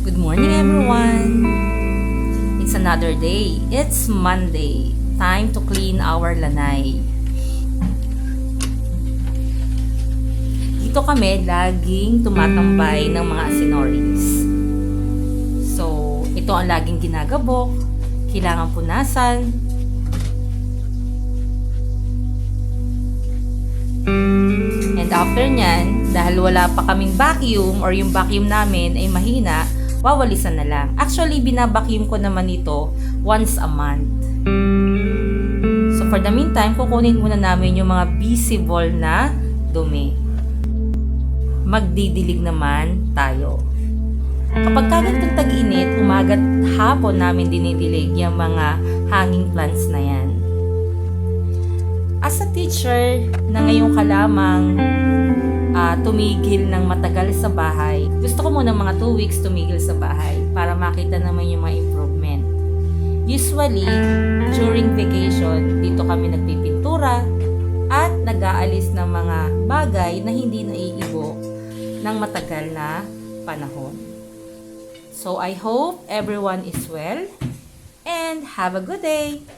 Good morning, everyone. It's another day. It's Monday. Time to clean our lanay. Dito kami laging tumatambay ng mga asinories. So, ito ang laging ginagabok. Kailangan punasan. And after nyan, dahil wala pa kaming vacuum or yung vacuum namin ay mahina, wawalisan na lang. Actually, binabacuum ko naman ito once a month. So for the meantime, kukunin muna namin yung mga visible na dumi. Magdidilig naman tayo. Kapag kagantong tag-init, umaga't hapon namin dinidilig yung mga hanging plants na yan. As a teacher na ngayon ka lamang tumigil ng matagal sa bahay, gusto ko muna mga 2 weeks tumigil sa bahay para makita naman yung mga improvement. Usually, during vacation, dito kami nagpipintura at nag-aalis ng mga bagay na hindi naiibo ng matagal na panahon. So, I hope everyone is well and have a good day!